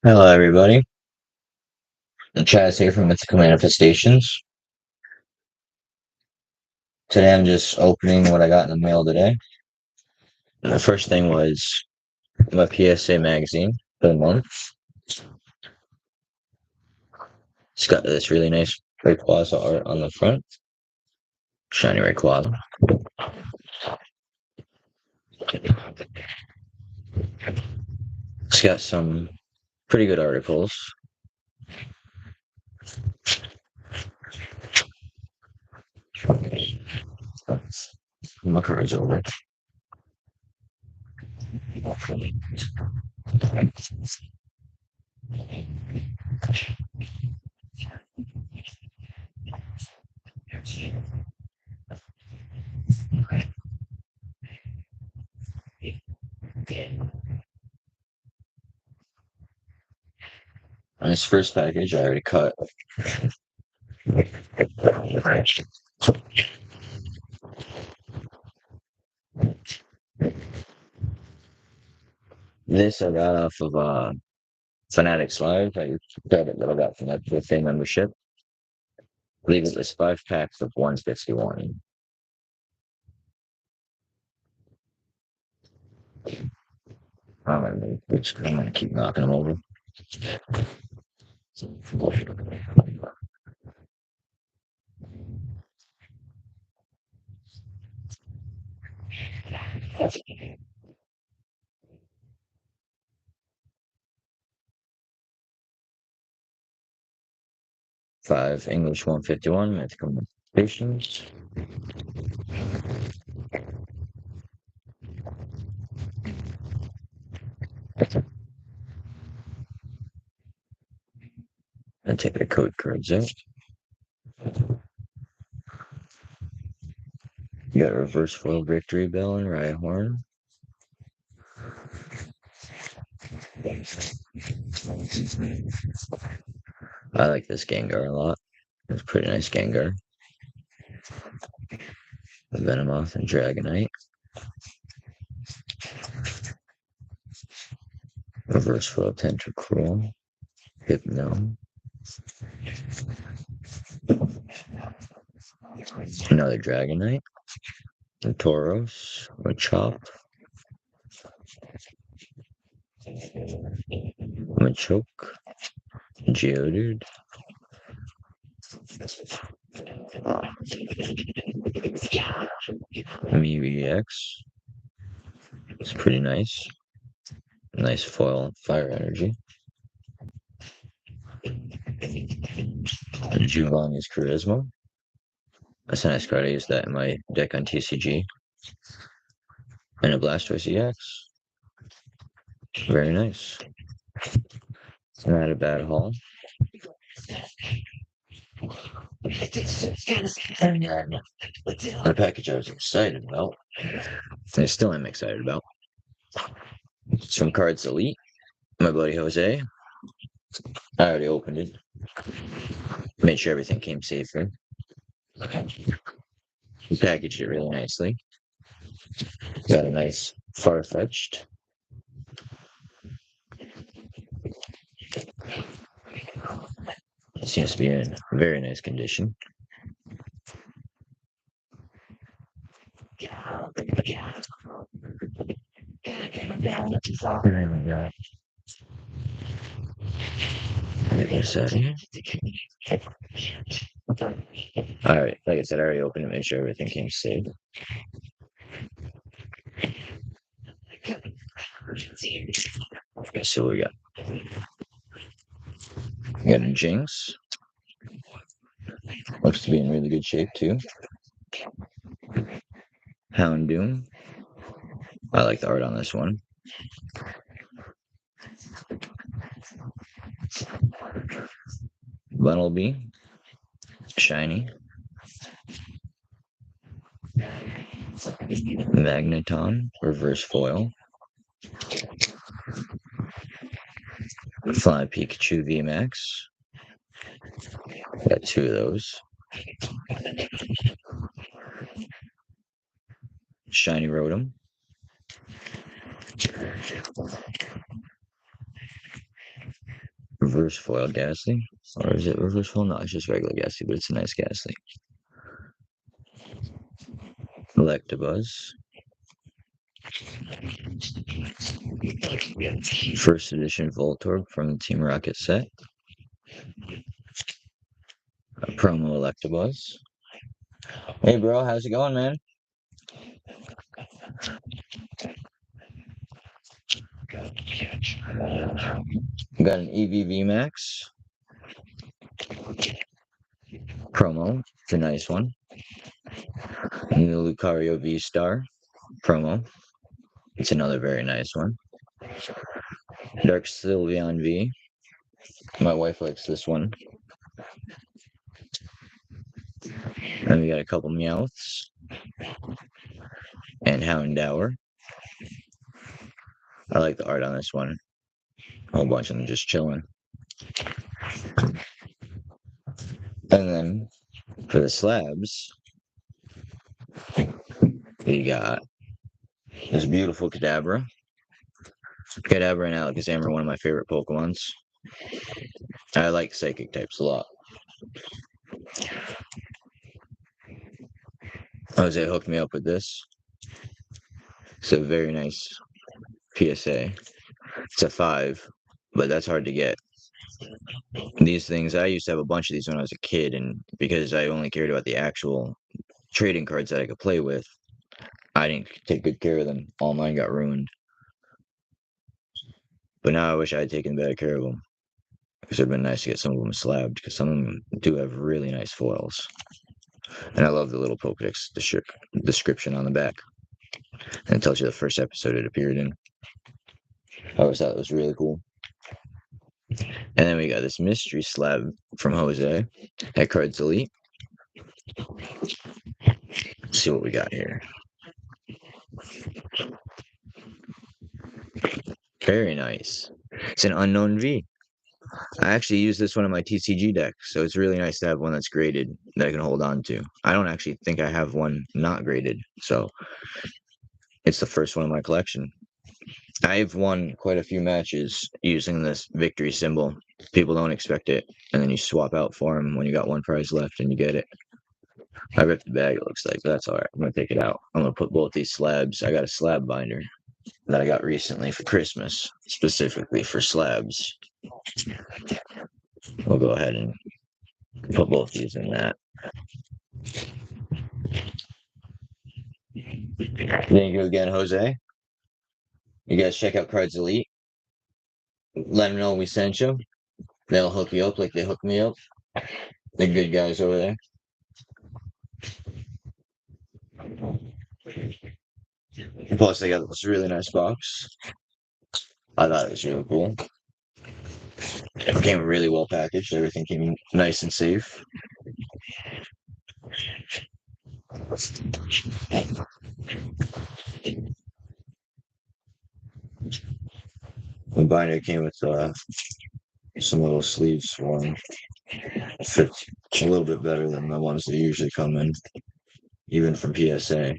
Hello, everybody. Chaz here from Mythical Manifestations. Today I'm just opening what I got in the mail today. And the first thing was my PSA magazine for the month. It's got this really nice Rayquaza art on the front. Shiny Rayquaza. It's got some pretty good articles. My card's over. On this first package, I already cut. This I got off of Fanatics Live. I got it that I got from that buffet membership. I believe it was 5 packs of 151. I'm gonna keep knocking them over. Five English 151 mythical manifestations. And take the code cards out. You got a reverse foil victory bell and Rhyhorn. I like this Gengar a lot. It's a pretty nice Gengar. The Venomoth and Dragonite. Reverse foil Tentacruel. Hypno. Another Dragonite. A Tauros. A Chop. Machoke. Geodude. Mew EX. It's pretty nice. Nice foil fire energy. Juvong is Charisma. That's a nice card. I used that in my deck on TCG. And a Blastoise EX. Very nice. Not a bad haul. A package I was excited about. I still am excited about. It's from CardsElite. My buddy Jose. I already opened it. Made sure everything came safe in. He packaged it really nicely. Got a nice Farfetch'd. It seems to be in very nice condition. All right, like I said, I already opened it, made sure everything came safe. So we got a Jinx. Looks to be in really good shape too. Houndoom. I like the art on this one. Bunnelby. Shiny. Magneton, reverse foil. Fly Pikachu VMAX. Got two of those. Shiny Rotom. Reverse foil Ghastly. Or is it reverse foil? No, it's just regular Ghastly, but it's a nice Ghastly. Electabuzz. First edition Voltorb from the Team Rocket set. A promo Electabuzz. Hey bro, how's it going, man? Got an EVV Max. Promo. It's a nice one. And the Lucario V Star. Promo. It's another very nice one. Dark Sylveon V. My wife likes this one. And we got a couple Meowths. And Houndour. I like the art on this one. A whole bunch of them just chilling. And then for the slabs, we got this beautiful Kadabra. Kadabra and Alakazam are one of my favorite Pokemons. I like psychic types a lot. Jose hooked me up with this. It's a very nice PSA. It's a 5, but that's hard to get. These things, I used to have a bunch of these when I was a kid, and because I only cared about the actual trading cards that I could play with, I didn't take good care of them. All mine got ruined. But now I wish I had taken better care of them. Because it would have been nice to get some of them slabbed, because some of them do have really nice foils. And I love the little Pokedex description on the back. And it tells you the first episode it appeared in. I always thought it was really cool. And then we got this mystery slab from Jose at CardsElite. Let's see what we got here. Very nice. It's an Unknown V. I actually use this one in my TCG deck, so it's really nice to have one that's graded that I can hold on to. I don't actually think I have one not graded, so it's the first one in my collection. I've won quite a few matches using this victory symbol. People don't expect it, and then you swap out for them when you got one prize left and you get it. I ripped the bag, it looks like, but that's all right. I'm going to take it out. I'm going to put both these slabs. I got a slab binder that I got recently for Christmas, specifically for slabs. We'll go ahead and put both these in that. Thank you again, Jose. You guys check out CardsElite. Let them know we sent you. They'll hook you up like they hooked me up. They're good guys over there. Plus, they got this really nice box. I thought it was really cool. It came really well packaged. Everything came nice and safe. The binder came with some little sleeves for them. Fits a little bit better than the ones that usually come in, even from PSA.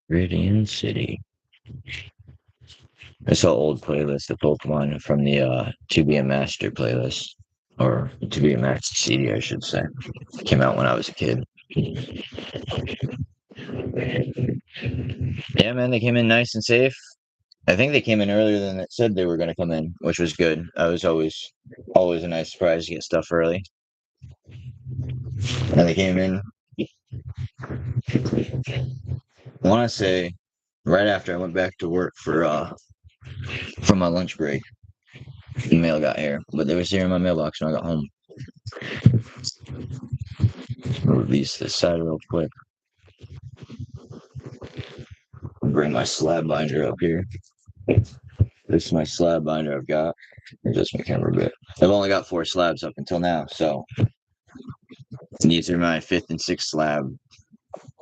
Radiant City. I saw old playlist of Pokemon from the To Be a Master playlist, or To Be a Master CD, I should say. It came out when I was a kid. Yeah, man, they came in nice and safe. I think they came in earlier than it said they were going to come in, which was good. I was always a nice surprise to get stuff early. And they came in I want to say right after I went back to work for my lunch break, the mail got here, but they was here in my mailbox when I got home. I'll release this side real quick. Bring my slab binder up here. This is my slab binder I've got. Adjust my camera a bit. I've only got 4 slabs up until now, so these are my 5th and 6th slab.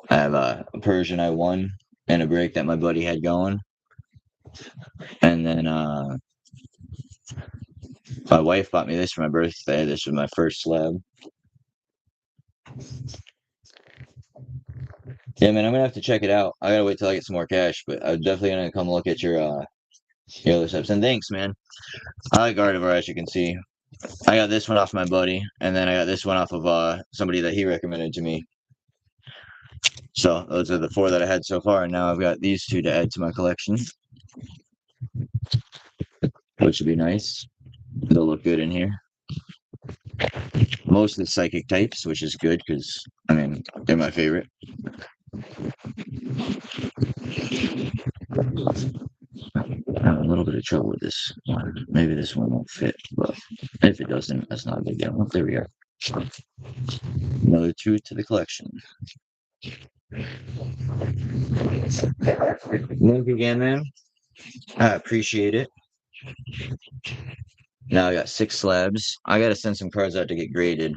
I have a Persian I won and a break that my buddy had going. And then my wife bought me this for my birthday. This was my first slab. Yeah, man, I'm gonna have to check it out. I gotta wait till I get some more cash, but I'm definitely gonna come look at your other slabs. And thanks, man. I like Gardevoir, as you can see. I got this one off my buddy, and then I got this one off of somebody that he recommended to me. So those are the 4 that I had so far, and now I've got these 2 to add to my collection, which would be nice. They'll look good in here. Mostly psychic types, which is good because I mean they're my favorite. I have a little bit of trouble with this one. Maybe this one won't fit, but if it doesn't, that's not a big deal. Oh, there we are. Another 2 to the collection. Thank you again, man. I appreciate it. Now I got 6 slabs. I gotta send some cards out to get graded.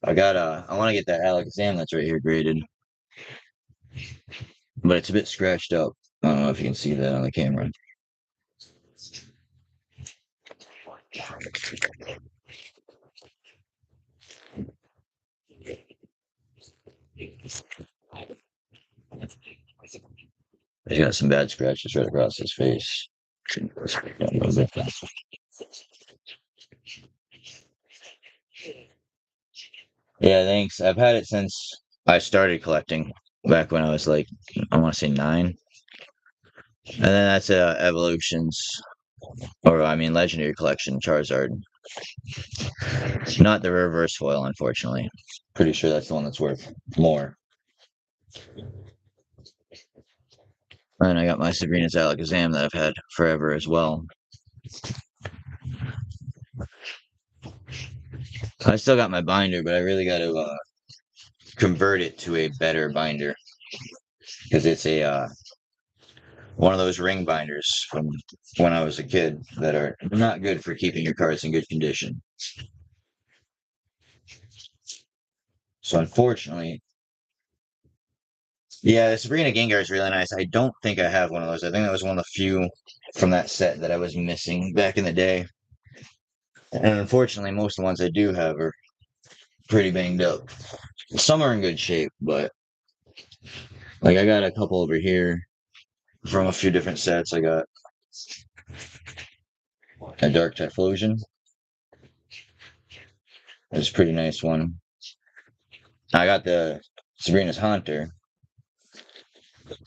I want to get that Alakazam that's right here graded, but it's a bit scratched up. I don't know if you can see that on the camera. He's got some bad scratches right across his face. Yeah, thanks. I've had it since I started collecting back when I was like, I want to say 9. And then that's Evolutions, or I mean, Legendary Collection Charizard. Not the reverse foil, unfortunately. Pretty sure that's the one that's worth more. And I got my Sabrina's Alakazam that I've had forever as well. I still got my binder, but I really got to convert it to a better binder because it's a one of those ring binders from when I was a kid that are not good for keeping your cards in good condition. So unfortunately, yeah, the Sabrina Gengar is really nice. I don't think I have one of those. I think that was one of the few from that set that I was missing back in the day. And unfortunately, most of the ones I do have are pretty banged up. Some are in good shape, but like I got a couple over here from a few different sets. I got a Dark Typhlosion. It's a pretty nice one. I got the Sabrina's Haunter,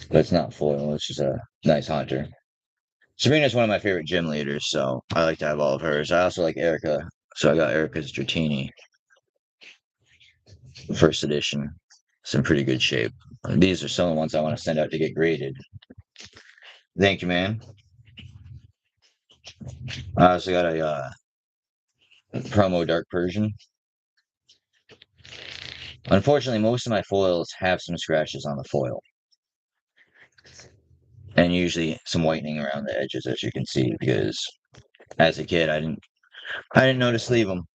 but it's not foil. It's just a nice Haunter. Sabrina's one of my favorite gym leaders, so I like to have all of hers. I also like Erica, so I got Erica's Dratini, first edition. It's in pretty good shape. These are some of the ones I want to send out to get graded. Thank you, man. I also got a promo Dark Persian. Unfortunately, most of my foils have some scratches on the foil. And usually some whitening around the edges, as you can see, because as a kid, I didn't know to sleeve them.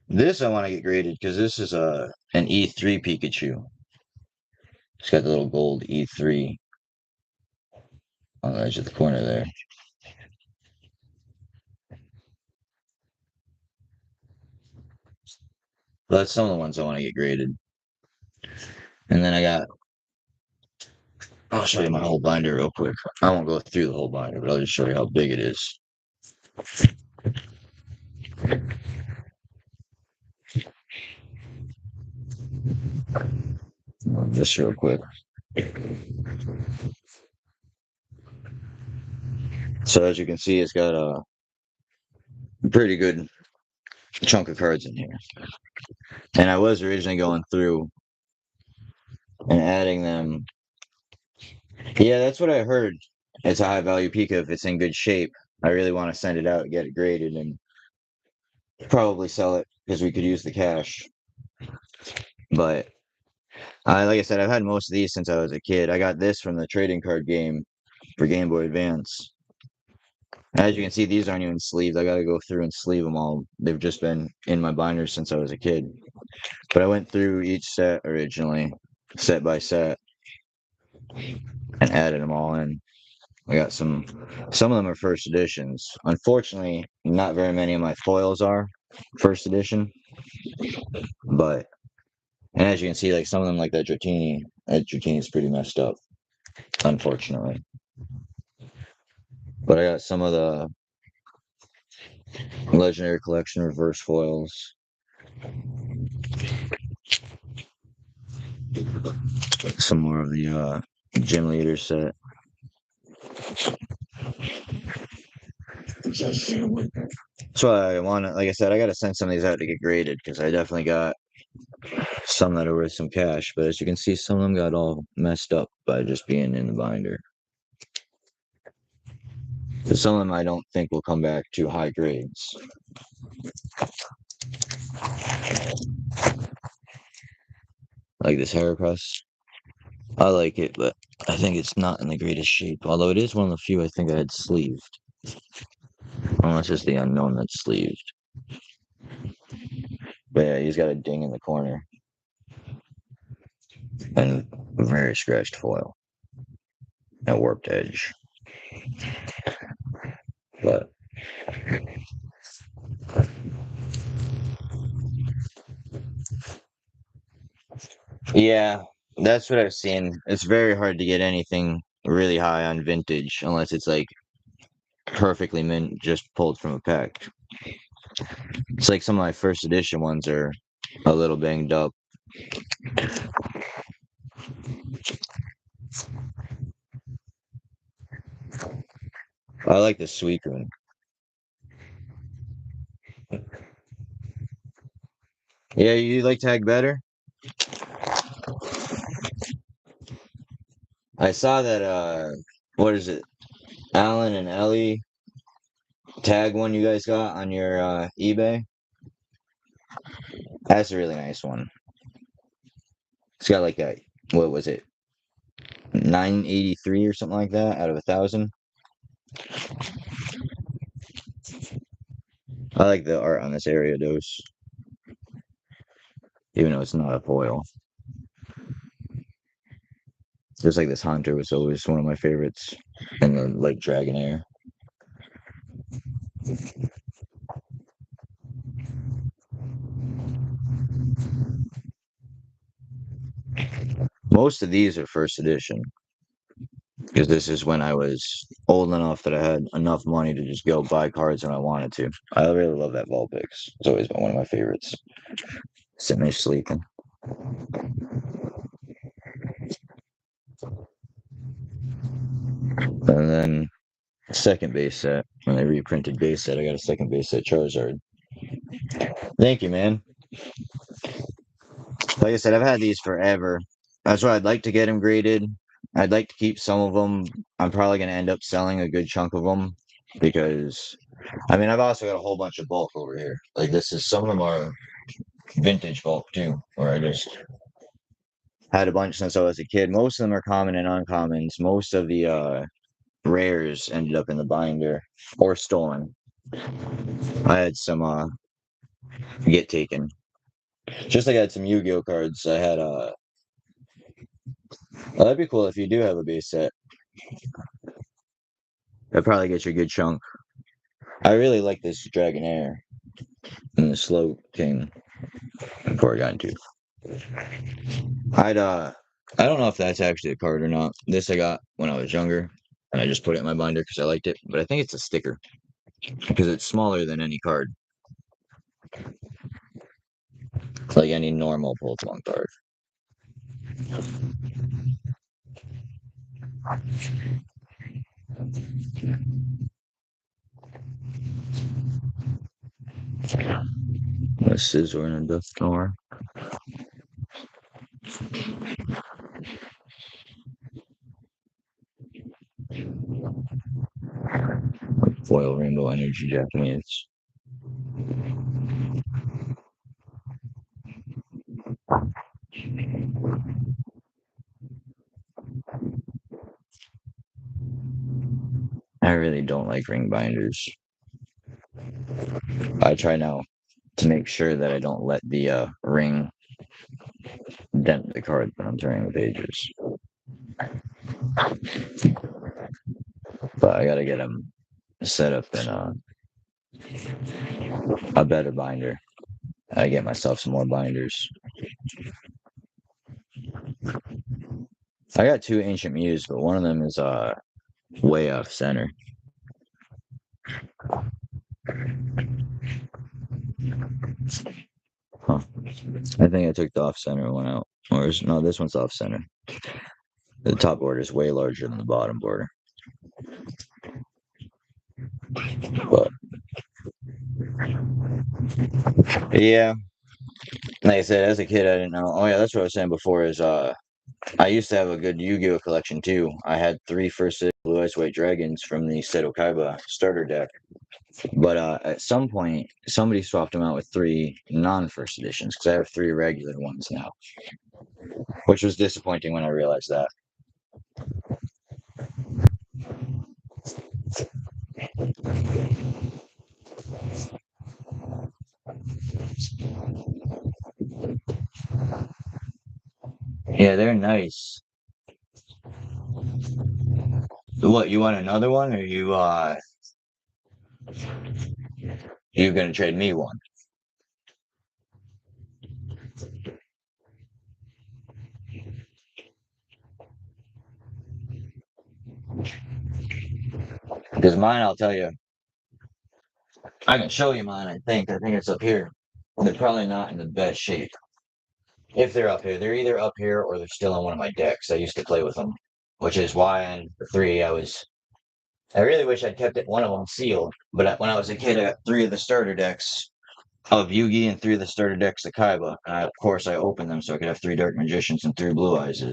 This I want to get graded because this is an E3 Pikachu. It's got the little gold E3 on the edge of the corner there. But that's some of the ones I want to get graded. And then I'll show you my whole binder real quick. I won't go through the whole binder, but I'll just show you how big it is. Just real quick. So as you can see, it's got pretty good chunk of cards in here. And I was originally going through and adding them. Yeah, that's what I heard. It's a high value Pika if it's in good shape. I really want to send it out, get it graded, and probably sell it because we could use the cash. But like I said, I've had most of these since I was a kid. I got this from the trading card game for Game Boy Advance. As you can see, these aren't even sleeved. I got to go through and sleeve them all. They've just been in my binder since I was a kid. But I went through each set originally, set by set, and added them all in. I got some of them are first editions. Unfortunately, not very many of my foils are first edition. But, and as you can see, like some of them, like that Dratini is pretty messed up, unfortunately. But I got some of the Legendary Collection reverse foils. Some more of the Gym Leader set. So I want to, like I said, I got to send some of these out to get graded because I definitely got some that are worth some cash. But as you can see, some of them got all messed up by just being in the binder. But some of them I don't think will come back to high grades. Like this Heracross. I like it, but I think it's not in the greatest shape. Although it is one of the few I think I had sleeved. Unless it's the unknown that's sleeved. But yeah, he's got a ding in the corner. And a very scratched foil. A warped edge. But yeah, that's what I've seen. It's very hard to get anything really high on vintage unless it's like perfectly mint, just pulled from a pack. It's like some of my first edition ones are a little banged up. I like the Suicune. Yeah, you like tag better? I saw that what is it? Alan and Ellie tag one you guys got on your eBay. That's a really nice one. It's got like that, what was it? 983 or something like that out of 1,000. I like the art on this area dose, even though it's not a foil. Just like this Hunter was always one of my favorites, and the like Dragonair. Most of these are first edition because this is when I was old enough that I had enough money to just go buy cards when I wanted to. I really love that Vulpix. It's always been one of my favorites. Sitting there sleeping. And then second base set. When I reprinted base set, I got a second base set Charizard. Thank you, man. Like I said, I've had these forever. That's why I'd like to get them graded. I'd like to keep some of them. I'm probably going to end up selling a good chunk of them because, I mean, I've also got a whole bunch of bulk over here. Like this is some of them are vintage bulk too, where I just had a bunch since I was a kid. Most of them are common and uncommons. Most of the rares ended up in the binder or stolen. I had some get taken. Just like I had some Yu-Gi-Oh cards. I had well, that'd be cool if you do have a base set. That'd probably get you a good chunk. I really like this Dragonair and the Slow King before I got into. I'd I don't know if that's actually a card or not. This I got when I was younger, and I just put it in my binder because I liked it. But I think it's a sticker because it's smaller than any card, like any normal Pokemon card. A scissor and a death door. Foil rainbow energy Japanese. I really don't like ring binders. I try now to make sure that I don't let the ring dent the card when I'm turning the pages. But I gotta get them set up in a better binder. I get myself some more binders. I got two Ancient Muse, but one of them is way off center. Huh. I think I took the off center one out. Or is, no, this one's off center. The top border is way larger than the bottom border. But yeah, like I said, as a kid, I didn't know. Oh yeah, that's what I was saying before. Is I used to have a good Yu-Gi-Oh collection too. I had 3 first Blue Eyes White Dragons from the Seto Kaiba starter deck. But at some point, somebody swapped them out with 3 non-first editions because I have 3 regular ones now, which was disappointing when I realized that. Yeah, they're nice. What, you want another one, or you gonna trade me one? Because mine, I'll tell you, I can show you mine. I think it's up here. They're probably not in the best shape. If they're up here, they're either up here or they're still on one of my decks. I used to play with them, which is why on the 3 I really wish I'd kept one of them sealed. But when I was a kid, I got 3 of the starter decks of Yugi and 3 of the starter decks of Kaiba. Of course, I opened them so I could have 3 Dark Magicians and 3 Blue Eyes.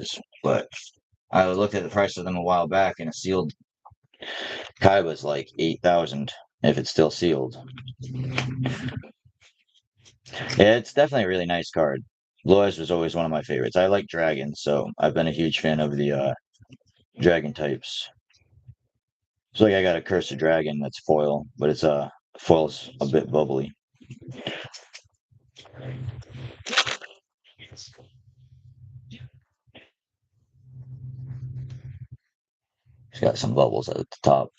But I looked at the price of them a while back, and a sealed Kaiba's like 8,000 if it's still sealed. Yeah, it's definitely a really nice card. Blue Eyes was always one of my favorites. I like dragons, so I've been a huge fan of the dragon types. So like I got a Curse of Dragon that's foil, but it's foil's a bit bubbly. It's got some bubbles at the top.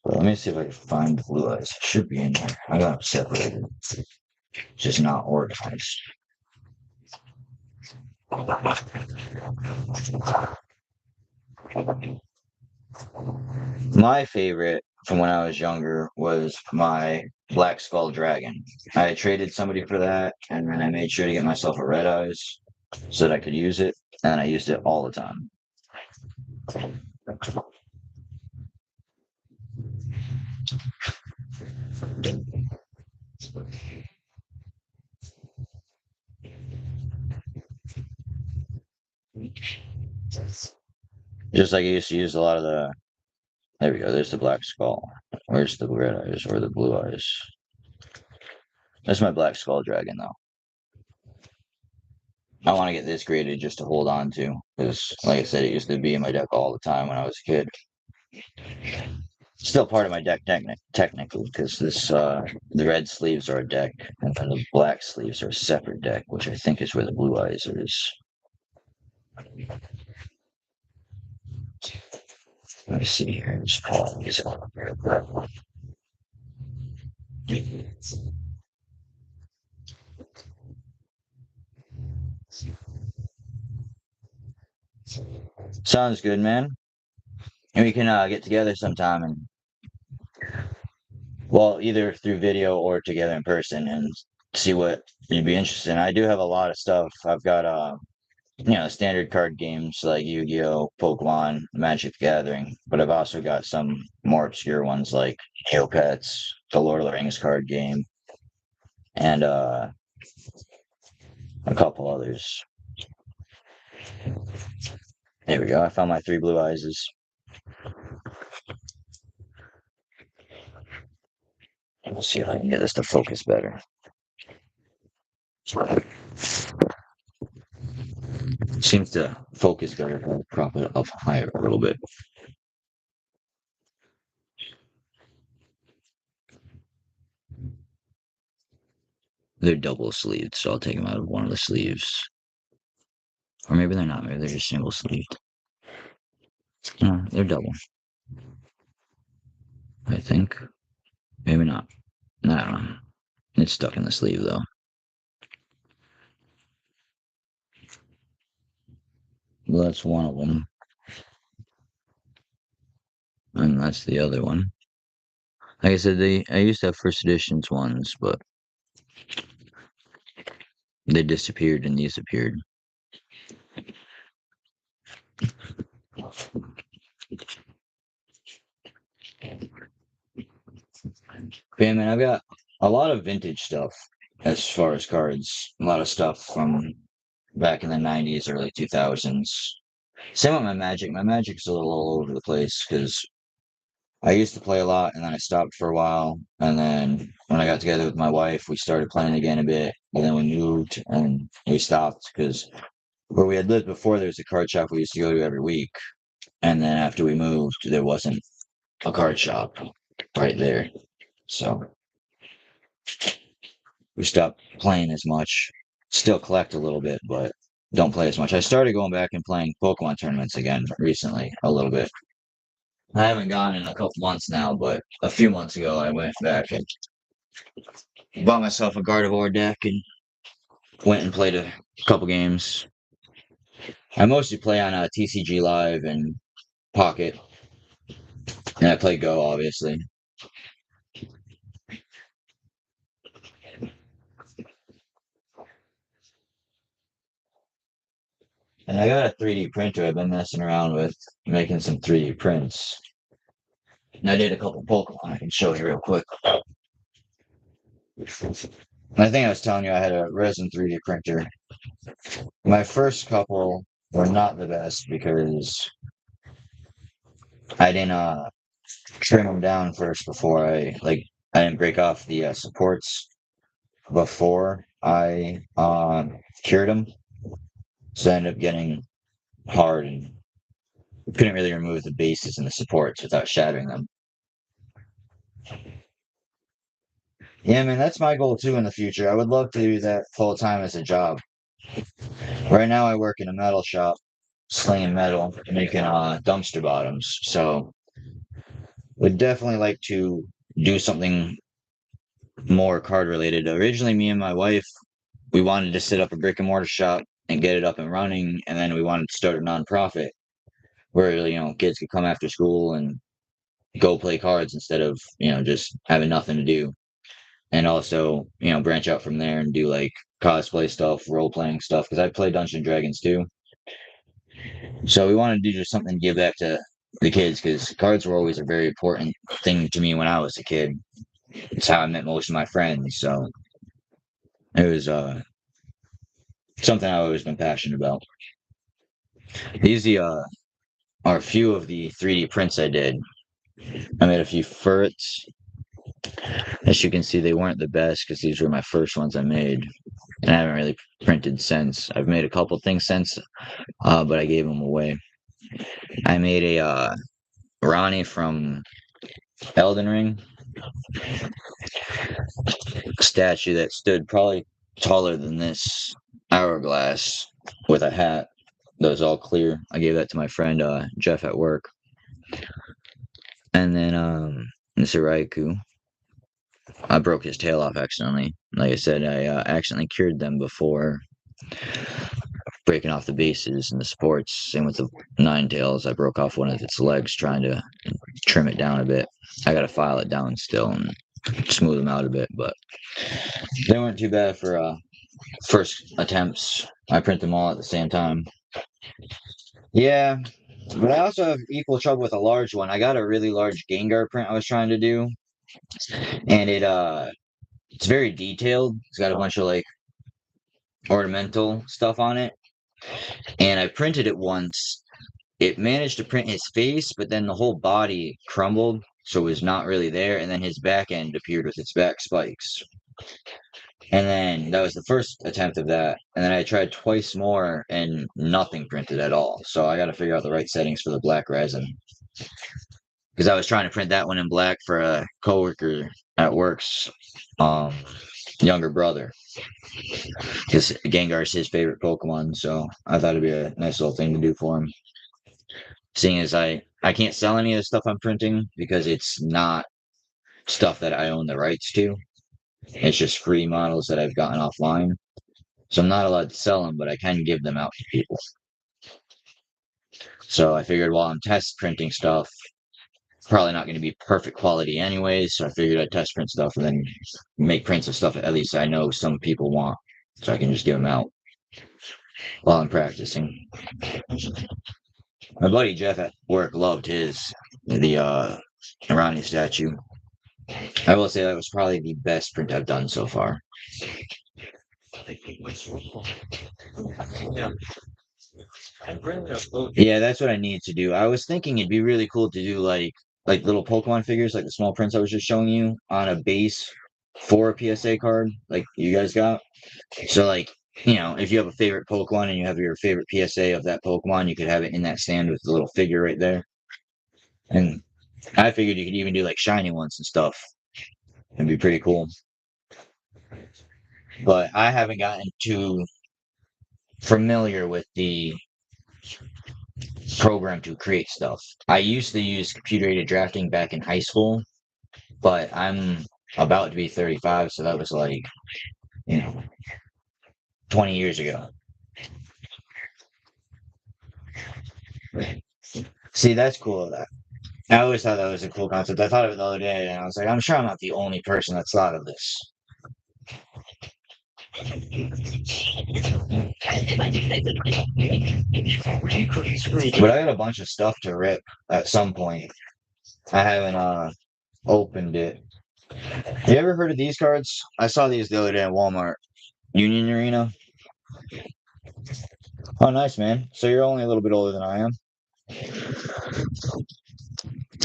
But let me see if I can find the Blue Eyes. It should be in here. I got them separated. It's just not organized. My favorite from when I was younger was my Black Skull Dragon. I traded somebody for that, and then I made sure to get myself a Red Eyes so that I could use it, and I used it all the time. Just like I used to use a lot of the. There we go. There's the Black Skull. Where's the Red Eyes or the Blue Eyes? That's my Black Skull Dragon, though. I want to get this graded just to hold on to, because, like I said, it used to be in my deck all the time when I was a kid. Still part of my deck technically, because the red sleeves are a deck, and then the black sleeves are a separate deck, which I think is where the Blue Eyes is. Let me see here. Just pull these out. Sounds good, man. And we can get together sometime and, well, either through video or together in person and see what you'd be interested in. I do have a lot of stuff. I've got standard card games like Yu-Gi-Oh, Pokemon, Magic the Gathering, but I've also got some more obscure ones like Neopets, the Lord of the Rings card game, and a couple others. There we go. I found my 3 blue eyes. Let's see if I can get this to focus better. Seems to focus better if I prop it up higher a little bit. They're double sleeved, so I'll take them out of one of the sleeves. Or maybe they're not. Maybe they're just single sleeved. No, they're double. I think. Maybe not. I don't know. It's stuck in the sleeve, though. Well, that's one of them. And that's the other one. Like I said, I used to have first editions ones, but they disappeared and these appeared. Yeah, man, I've got a lot of vintage stuff as far as cards. A lot of stuff from back in the 90s, early 2000s. Same with my Magic. My Magic's a little all over the place because I used to play a lot and then I stopped for a while. And then when I got together with my wife, we started playing again a bit. And then we moved and we stopped because where we had lived before, there was a card shop we used to go to every week. And then after we moved, there wasn't a card shop right there. So we stopped playing as much. Still collect a little bit, but don't play as much. I started going back and playing Pokemon tournaments again recently, a little bit. I haven't gone in a couple months now, but a few months ago I went back and bought myself a Gardevoir deck and went and played a couple games. I mostly play on TCG Live and Pocket, and I play Go, obviously. And I got a 3D printer I've been messing around with, making some 3D prints. And I did a couple Pokemon I can show you real quick. I think I was telling you I had a resin 3D printer. My first couple were not the best because I didn't trim them down first before I didn't break off the supports before I cured them. So I ended up getting hard and couldn't really remove the bases and the supports without shattering them. Yeah, man, that's my goal too in the future. I would love to do that full time as a job. Right now, I work in a metal shop, slinging metal, making dumpster bottoms. So, would definitely like to do something more card related. Originally, me and my wife, we wanted to set up a brick and mortar shop and get it up and running, and then we wanted to start a nonprofit where kids could come after school and go play cards instead of just having nothing to do, and also branch out from there and do like cosplay stuff, role playing stuff because I play Dungeons and Dragons too. So we wanted to do just something to give back to the kids because cards were always a very important thing to me when I was a kid. It's how I met most of my friends. So it was something I've always been passionate about. These are a few of the 3D prints I did. I made a few ferrets. As you can see, they weren't the best because these were my first ones I made. And I haven't really printed since. I've made a couple things since, but I gave them away. I made a Ronnie from Elden Ring statue that stood probably taller than this hourglass with a hat that was all clear. I gave that to my friend Jeff at work. And then this Raikou. I broke his tail off accidentally. Like I said, I accidentally cured them before breaking off the bases and the supports. Same with the Ninetales. I broke off one of its legs trying to trim it down a bit. I got to file it down still and smooth them out a bit, but they weren't too bad for first attempts. I print them all at the same time. Yeah, but I also have equal trouble with a large one. I got a really large Gengar print I was trying to do, and it's very detailed. It's got a bunch of like ornamental stuff on it, and I printed it once. It managed to print his face, but then the whole body crumbled, so it was not really there. And then his back end appeared with its back spikes. And then that was the first attempt of that. And then I tried twice more and nothing printed at all. So I got to figure out the right settings for the black resin. Because I was trying to print that one in black for a coworker at work's um, younger brother. Because Gengar's his favorite Pokemon. So I thought it'd be a nice little thing to do for him. Seeing as I can't sell any of the stuff I'm printing because it's not stuff that I own the rights to. It's just free models that I've gotten offline. So I'm not allowed to sell them, but I can give them out to people. So I figured while I'm test printing stuff, probably not going to be perfect quality anyways. So I figured I'd test print stuff and then make prints of stuff at least I know some people want. So I can just give them out while I'm practicing. My buddy Jeff at work loved the Irani statue. I will say that was probably the best print I've done so far. Yeah, that's what I need to do. I was thinking it'd be really cool to do like little Pokemon figures, like the small prints I was just showing you on a base for a PSA card, like you guys got. So like, if you have a favorite Pokemon and you have your favorite PSA of that Pokemon, you could have it in that stand with the little figure right there. And I figured you could even do like shiny ones and stuff. It'd be pretty cool. But I haven't gotten too familiar with the program to create stuff. I used to use computer aided drafting back in high school, but I'm about to be 35, so that was like, you know, 20 years ago. See, that's cool. That I always thought that was a cool concept. I thought of it the other day, and I was like, I'm sure I'm not the only person that's thought of this. But I got a bunch of stuff to rip at some point. I haven't opened it. You ever heard of these cards? I saw these the other day at Walmart. Union Arena. Oh, nice, man. So you're only a little bit older than I am.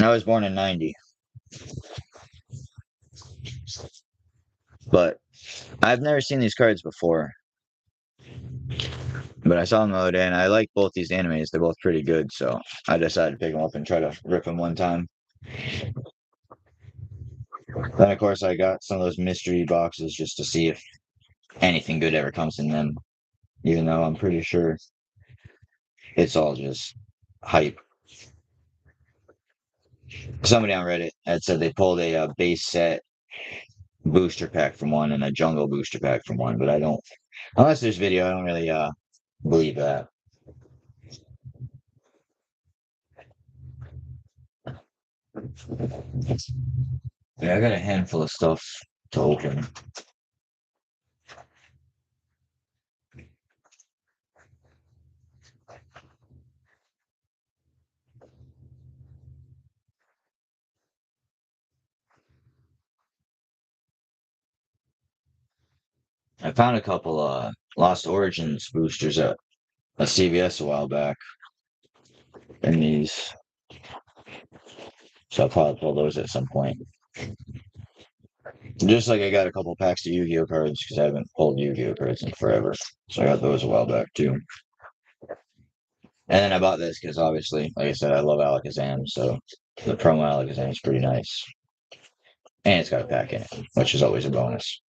I was born in 90. But I've never seen these cards before. But I saw them the other day, and I like both these animes. They're both pretty good, so I decided to pick them up and try to rip them one time. Then, of course, I got some of those mystery boxes just to see if anything good ever comes in them, even though I'm pretty sure it's all just hype. Somebody on Reddit had said they pulled a base set booster pack from one and a jungle booster pack from one, but I don't, unless there's video, I don't really believe that. Yeah, I got a handful of stuff to open. I found a couple Lost Origins boosters at a CVS a while back in these. So I'll probably pull those at some point. Just like I got a couple packs of Yu-Gi-Oh cards because I haven't pulled Yu-Gi-Oh cards in forever. So I got those a while back too. And then I bought this because obviously, like I said, I love Alakazam, so the promo Alakazam is pretty nice. And it's got a pack in it, which is always a bonus.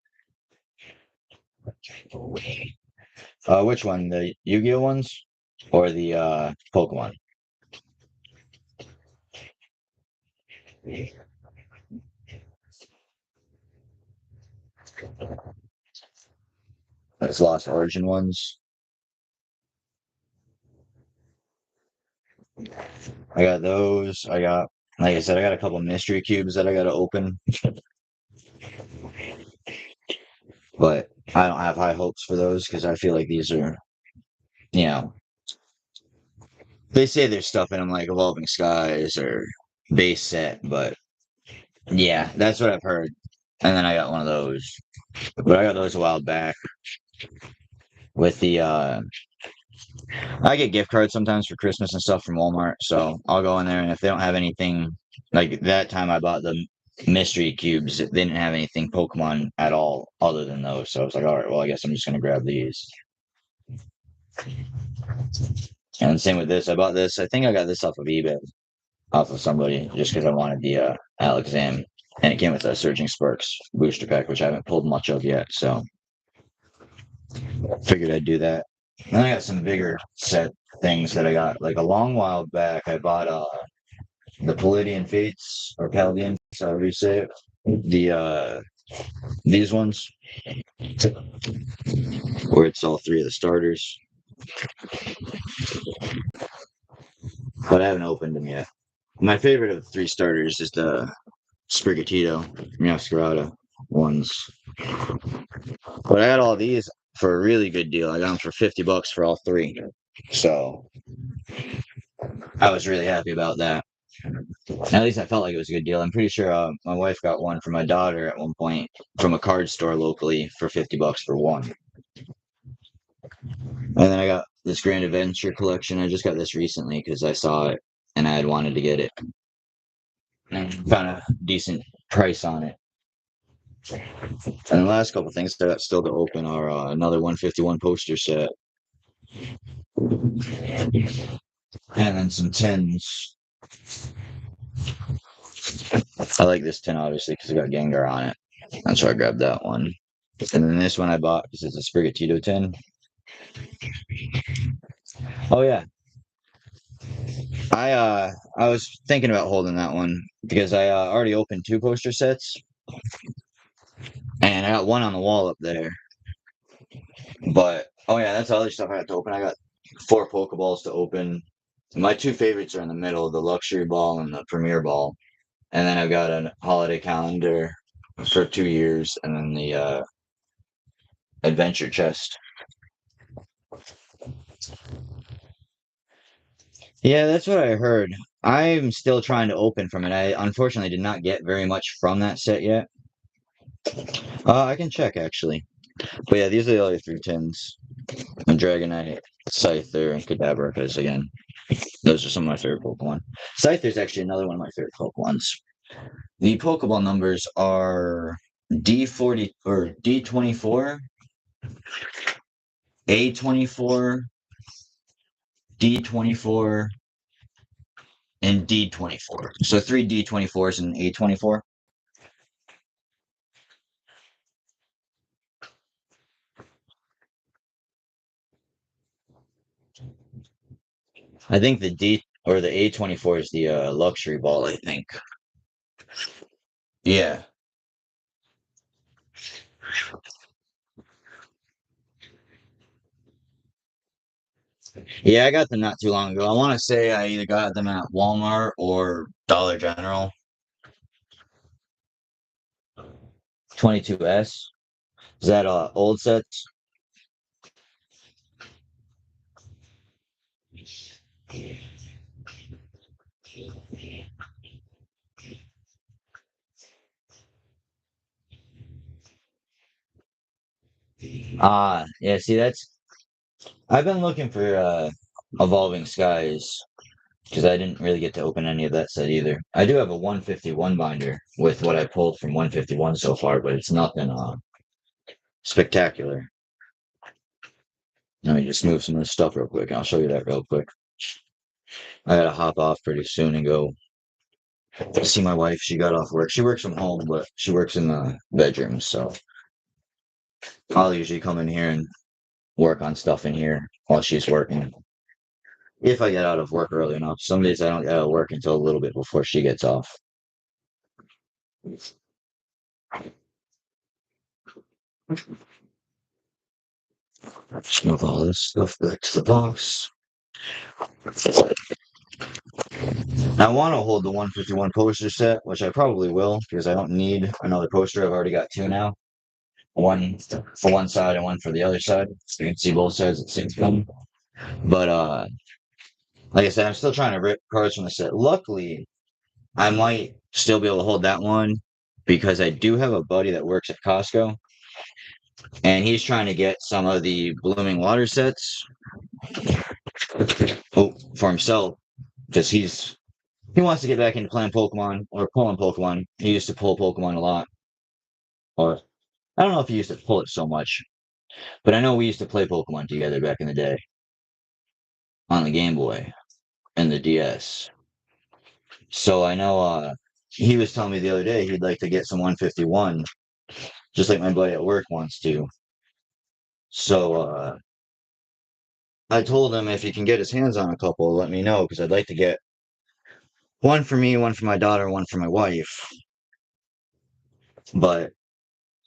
Which one? The Yu-Gi-Oh ones or the Pokemon? It's Lost Origin ones. I got those. Like I said, I got a couple mystery cubes that I got to open. But I don't have high hopes for those because I feel like these are, you know, they say there's stuff in them like Evolving Skies or base set, but Yeah, that's what I've heard. And then I got one of those. But I got those a while back with the I get gift cards sometimes for Christmas and stuff from Walmart. So I'll go in there and if they don't have anything like that time I bought the mystery cubes, they didn't have anything Pokemon at all other than those. So I was like, all right, well I guess I'm just gonna grab these. And same with this. I bought this. I think I got this off of eBay, off of somebody, just because I wanted the Alakazam. And it came with a Surging Sparks booster pack, which I haven't pulled much of yet. So figured I'd do that. And then I got some bigger set things that I got. Like a long while back, I bought the Palladian Fates or Paladins, however you say it. These ones where it's all three of the starters, but I haven't opened them yet. My favorite of the three starters is the Sprigatito, Meowscarada ones. But I got all these for a really good deal. I got them for $50 for all three. So I was really happy about that. At least I felt like it was a good deal. I'm pretty sure my wife got one for my daughter at one point from a card store locally for $50 for one. And then I got this Grand Adventure collection. I just got this recently because I saw it and I had wanted to get it. And found a decent price on it. And the last couple things that I got still to open are another 151 poster set. And then some tins. I like this tin obviously because it got Gengar on it. That's why I grabbed that one. And then this one I bought because it's a Sprigatito tin. Oh yeah. I was thinking about holding that one because I already opened two poster sets and I got one on the wall up there. But oh yeah, that's the other stuff I got to open. I got 4 Pokeballs to open. My two favorites are in the middle, the Luxury Ball and the Premier Ball. And then I've got a holiday calendar for 2 years and then the adventure chest. Yeah, that's what I heard. I'm still trying to open from it. I unfortunately did not get very much from that set yet. I can check actually. But yeah, these are the other 3 tins. And Dragonite, Scyther, and Kadabra, because again, those are some of my favorite Pokemon. Scyther is actually another one of my favorite Pokemons. The Pokeball numbers are D40 or D24, A24, D24, and D24. So 3 D24s and A24. I think the D or the A24 is the luxury ball, I think. Yeah. Yeah, I got them not too long ago. I want to say I either got them at Walmart or Dollar General. 22S. Is that old sets? Yeah, see that's I've been looking for Evolving Skies because I didn't really get to open any of that set either. I do have a 151 binder with what I pulled from 151 so far, but it's nothing spectacular. Let me just move some of this stuff real quick. I'll show you that real quick. I gotta hop off pretty soon and go see my wife. She got off work. She works from home, but she works in the bedroom, so I'll usually come in here and work on stuff in here while she's working. If I get out of work early enough. Some days I don't get out of work until a little bit before she gets off. Let's move all this stuff back to the box. I want to hold the 151 poster set, which I probably will because I don't need another poster. I've already got 2 now. One for one side and one for the other side. So you can see both sides at the same time. But like I said, I'm still trying to rip cards from the set. Luckily, I might still be able to hold that one because I do have a buddy that works at Costco and he's trying to get some of the blooming water sets for himself because he wants to get back into playing Pokemon or pulling Pokemon. He used to pull Pokemon a lot, or I don't know if he used to pull it so much, but I know we used to play Pokemon together back in the day on the Game Boy and the DS. So I know he was telling me the other day he'd like to get some 151, just like my buddy at work wants to. So I told him if he can get his hands on a couple, let me know because I'd like to get one for me, one for my daughter, one for my wife. But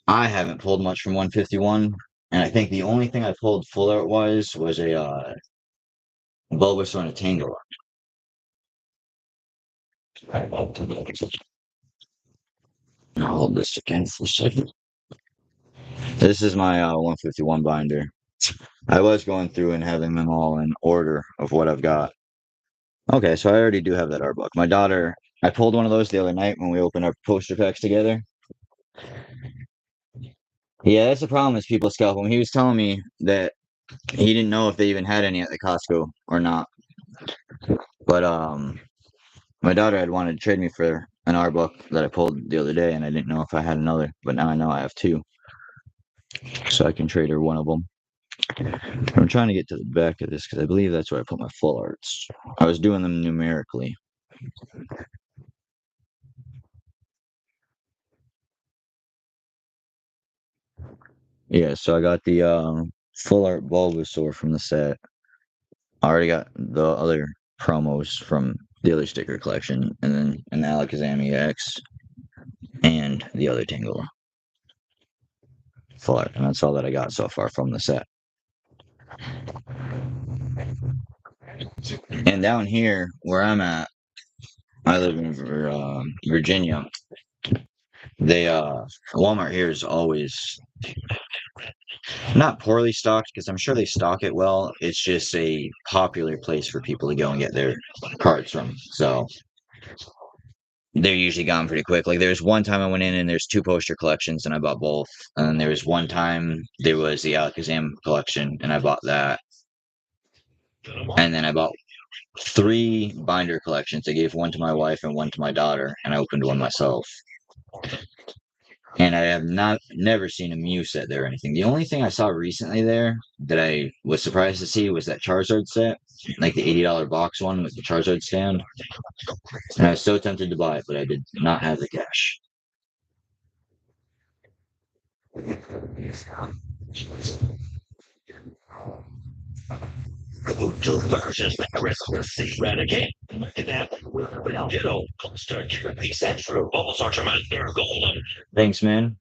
I haven't pulled much from 151, and I think the only thing I pulled full art wise was a Bulbasaur and a Tangela. I'll hold this again for a second. This is my 151 binder. I was going through and having them all in order of what I've got. Okay, so I already do have that art book. My daughter, I pulled one of those the other night when we opened our poster packs together. Yeah, that's the problem is people scalp them. He was telling me that he didn't know if they even had any at the Costco or not. But my daughter had wanted to trade me for an art book that I pulled the other day, and I didn't know if I had another. But now I know I have two, so I can trade her one of them. I'm trying to get to the back of this because I believe that's where I put my full arts. I was doing them numerically. Yeah, so I got the full art Bulbasaur from the set. I already got the other promos from the other sticker collection, and then an Alakazam EX and the other Tangela full art, and that's all that I got so far from the set. And down here where I'm at, I live in Virginia. They Walmart here is always not poorly stocked because I'm sure they stock it well. It's just a popular place for people to go and get their cards from. So they're usually gone pretty quick. Like there's one time I went in and there's two poster collections and I bought both. And there was one time there was the Alakazam collection and I bought that. And then I bought three binder collections. I gave one to my wife and one to my daughter, and I opened one myself. And I have never seen a Mew set there or anything. The only thing I saw recently there that I was surprised to see was that Charizard set, like the $80 box one with the Charizard stand. And I was so tempted to buy it, but I did not have the cash. Thanks, man.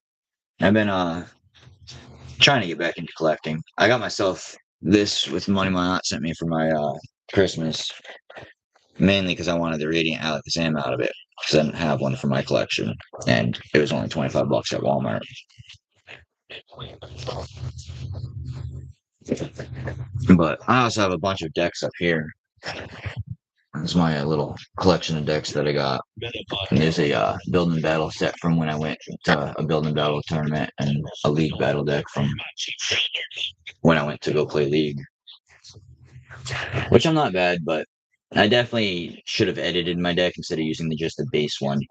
I've been trying to get back into collecting. I got myself this with money my aunt sent me for my Christmas, mainly because I wanted the Radiant Alakazam out of it because I didn't have one for my collection, and it was only $25 at Walmart. But I also have a bunch of decks up here. This is my little collection of decks that I got. And there's a building battle set from when I went to a building battle tournament and a league battle deck from when I went to go play league. Which I'm not bad, but I definitely should have edited my deck instead of using just the base one.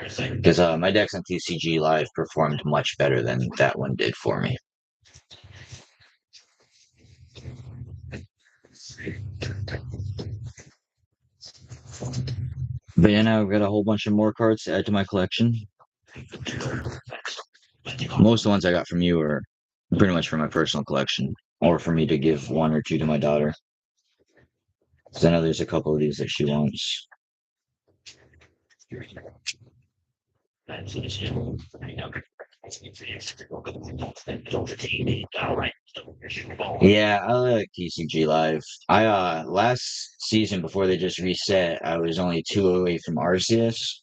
Because my decks on TCG Live performed much better than that one did for me. But yeah, now I've got a whole bunch of more cards to add to my collection. Most of the ones I got from you are pretty much for my personal collection, or for me to give one or two to my daughter. Because I know there's a couple of these that she wants. Yeah, I like TCG Live. I last season before they just reset, I was only two away from Arceus.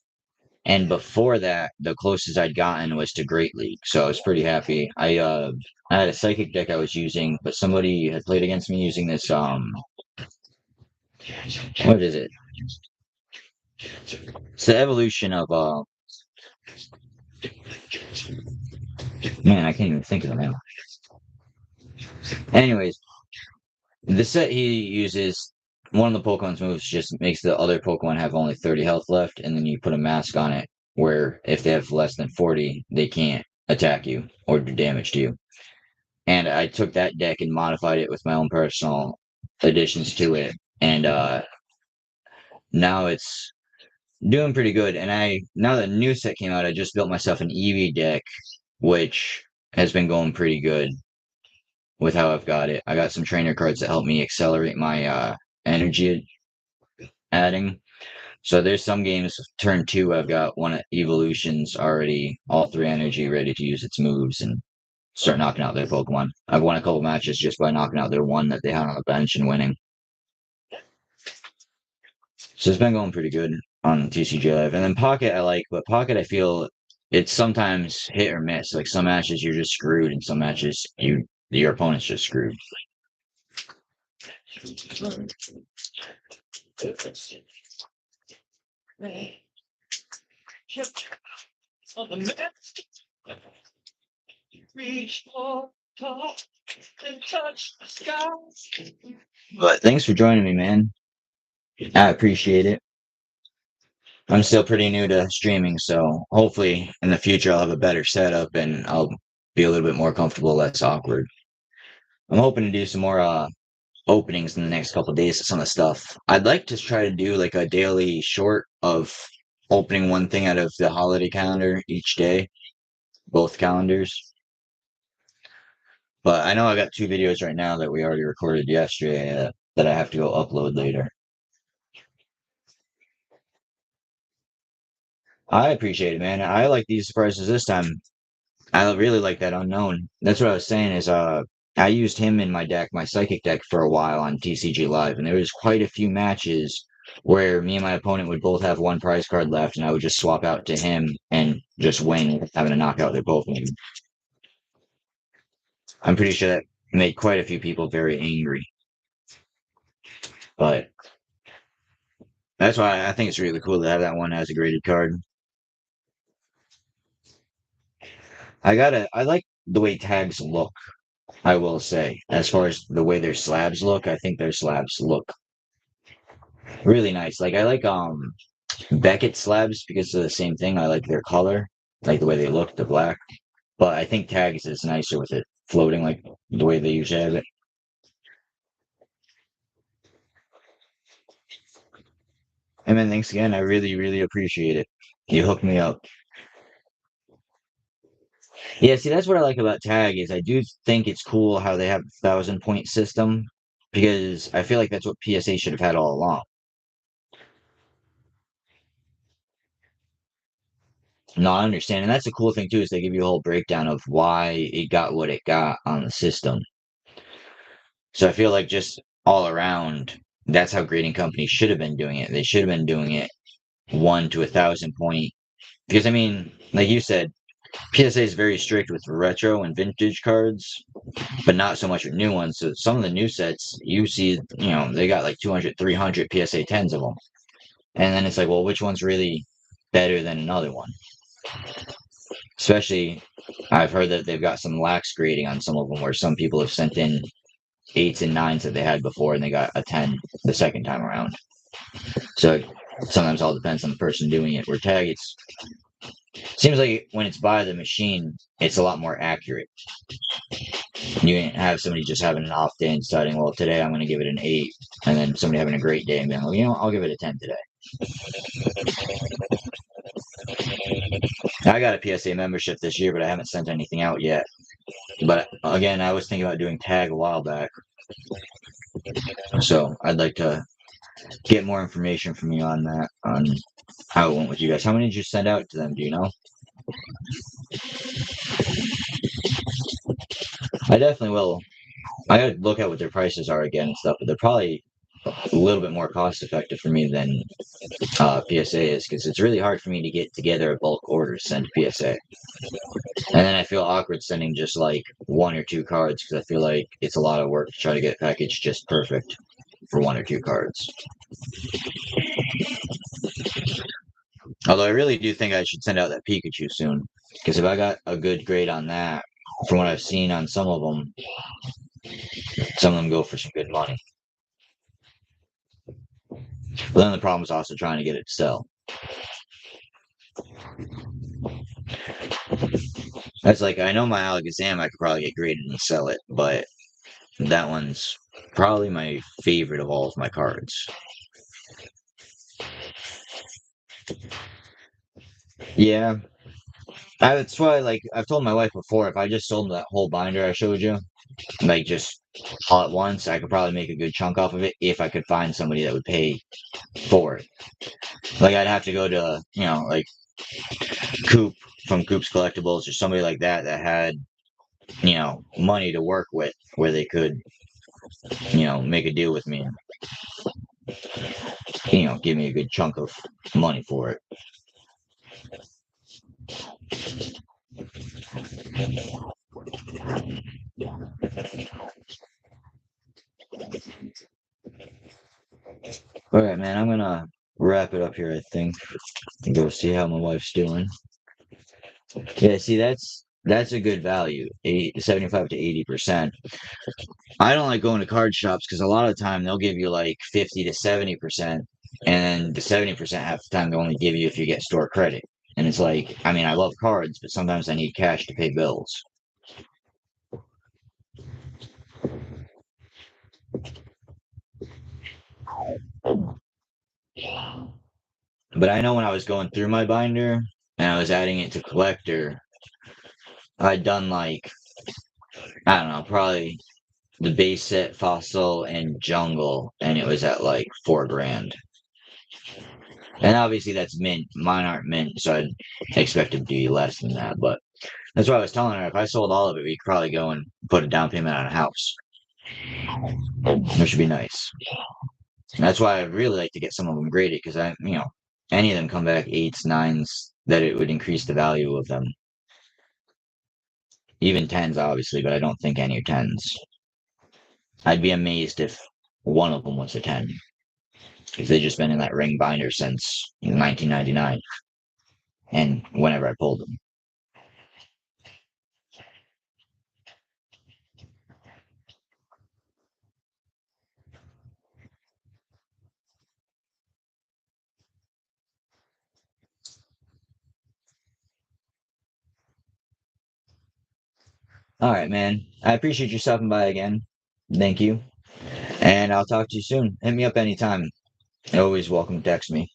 And before that, the closest I'd gotten was to Great League. So I was pretty happy. I had a psychic deck I was using, but somebody had played against me using this what is it? It's the evolution of man, I can't even think of the name. Anyways, the set he uses, one of the Pokemon's moves just makes the other Pokemon have only 30 health left, and then you put a mask on it where if they have less than 40, they can't attack you or do damage to you. And I took that deck and modified it with my own personal additions to it. And now it's doing pretty good. And now that the new set came out, I just built myself an Eevee deck, which has been going pretty good with how I've got it. I got some trainer cards that help me accelerate my energy adding. So there's some games, turn 2, I've got one of Evolutions already, all 3 energy ready to use its moves and start knocking out their Pokemon. I've won a couple matches just by knocking out their one that they had on the bench and winning. So it's been going pretty good on TCG Live. And then Pocket I like, but Pocket I feel it's sometimes hit or miss. Like some matches you're just screwed, and some matches your opponent's just screwed. But thanks for joining me, man. I appreciate it. I'm still pretty new to streaming, so hopefully in the future I'll have a better setup and I'll be a little bit more comfortable, less awkward. I'm hoping to do some more openings in the next couple of days of some of the stuff. I'd like to try to do like a daily short of opening one thing out of the holiday calendar each day, both calendars. But I know I got 2 videos right now that we already recorded yesterday that I have to go upload later. I appreciate it, man. I like these surprises this time. I really like that unknown. That's what I was saying is I used him in my deck, my psychic deck for a while on TCG Live, and there was quite a few matches where me and my opponent would both have 1 prize card left, and I would just swap out to him and just win, having to knock out their Pokemon. I'm pretty sure that made quite a few people very angry. But that's why I think it's really cool to have that one as a graded card. I like the way tags look, I will say. As far as the way their slabs look, I think their slabs look really nice. Like I like Beckett slabs because of the same thing. I like their color, like the way they look, the black. But I think tags is nicer with it floating like the way they usually have it. And then thanks again. I really, really appreciate it. You hooked me up. Yeah, see, that's what I like about tag is I do think it's cool how they have a 1,000 point system because I feel like that's what PSA should have had all along. No, I understand. And that's the cool thing too, is they give you a whole breakdown of why it got what it got on the system. So I feel like just all around, that's how grading companies should have been doing it. They should have been doing it 1 to 1,000 point. Because I mean, like you said, PSA is very strict with retro and vintage cards, but not so much with new ones. So some of the new sets you see, they got like 200, 300 PSA 10s of them. And then it's like, well, which one's really better than another one? Especially, I've heard that they've got some lax grading on some of them where some people have sent in 8s and 9s that they had before and they got a 10 the second time around. So it sometimes all depends on the person doing it. Where tag, it seems like when it's by the machine, it's a lot more accurate. You can't have somebody just having an off day and deciding, well, today I'm going to give it an 8, and then somebody having a great day and being like, I'll give it a 10 today. I got a PSA membership this year, but I haven't sent anything out yet. But again, I was thinking about doing tag a while back. So I'd like to get more information from you on that, on how it went with you guys. How many did you send out to them? Do you know? I definitely will. I gotta look at what their prices are again and stuff, but they're probably a little bit more cost effective for me than PSA is because it's really hard for me to get together a bulk order to send PSA. And then I feel awkward sending just like 1 or 2 cards because I feel like it's a lot of work to try to get a package just perfect for 1 or 2 cards. Although I really do think I should send out that Pikachu soon. Because if I got a good grade on that, from what I've seen on some of them go for some good money. But then the problem is also trying to get it to sell. That's like, I know my Alakazam I could probably get graded and sell it, but that one's probably my favorite of all of my cards. Yeah. That's why, like, I've told my wife before, if I just sold that whole binder I showed you, like, just all at once, I could probably make a good chunk off of it if I could find somebody that would pay for it. Like, I'd have to go to, like, Coop from Coop's Collectibles or somebody like that that had, money to work with where they could, make a deal with me and, give me a good chunk of money for it. All right, man, I'm gonna wrap it up here, I think, and go see how my wife's doing. Yeah, see, that's a good value, 75 to 80%. I don't like going to card shops because a lot of the time they'll give you like 50 to 70%, and the 70% half the time they only give you if you get store credit. And it's like, I mean, I love cards, but sometimes I need cash to pay bills. But I know when I was going through my binder and I was adding it to collector, I'd done like, I don't know, probably the base set, fossil, and jungle, and it was at like 4 grand. And obviously that's mint. Mine aren't mint, so I'd expect it to be less than that. But that's what I was telling her. If I sold all of it, we could probably go and put a down payment on a house, which would be nice. And that's why I'd really like to get some of them graded because any of them come back eights, nines, that it would increase the value of them. Even tens, obviously, but I don't think any are tens. I'd be amazed if one of them was a 10 because they've just been in that ring binder since 1999 and whenever I pulled them. All right, man. I appreciate you stopping by again. Thank you. And I'll talk to you soon. Hit me up anytime. You're always welcome to text me.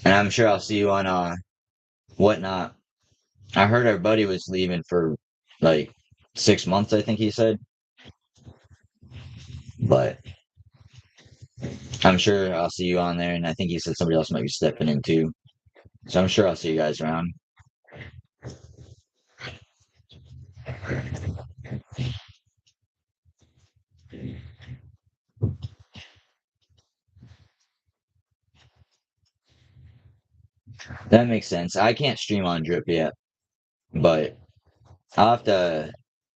And I'm sure I'll see you on whatnot. I heard our buddy was leaving for like 6 months, I think he said. But I'm sure I'll see you on there, and I think he said somebody else might be stepping in too. So I'm sure I'll see you guys around. That makes sense. I can't stream on Drip yet, but I'll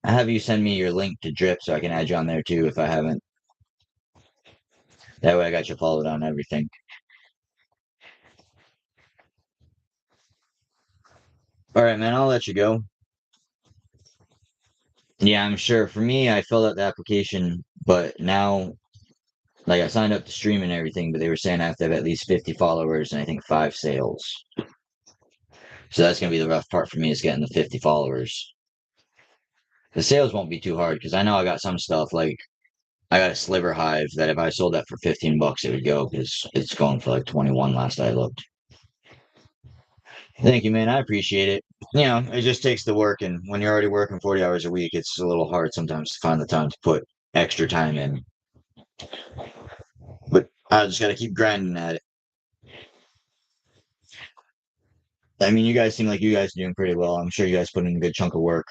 have you send me your link to Drip so I can add you on there too if I haven't. That way I got you followed on everything. All right, man, I'll let you go. Yeah, I'm sure. For me, I filled out the application, but now, like, I signed up to stream and everything, but they were saying I have to have at least 50 followers and I think 5 sales. So that's gonna be the rough part for me is getting the 50 followers. The sales won't be too hard because I know I got some stuff like I got a sliver hive that if I sold that for 15 bucks, it would go because it's going for like 21 last I looked. Thank you, man. I appreciate it. It just takes the work, and when you're already working 40 hours a week, it's a little hard sometimes to find the time to put extra time in. But I just got to keep grinding at it. I mean, you guys seem like you guys are doing pretty well. I'm sure you guys put in a good chunk of work.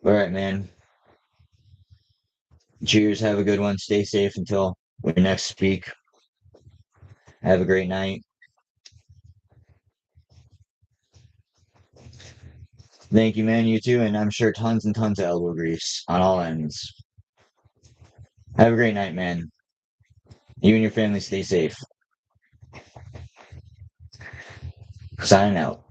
All right, man. Cheers. Have a good one. Stay safe until we next speak. Have a great night. Thank you, man. You too, and I'm sure tons and tons of elbow grease on all ends. Have a great night, man. You and your family stay safe. Signing out.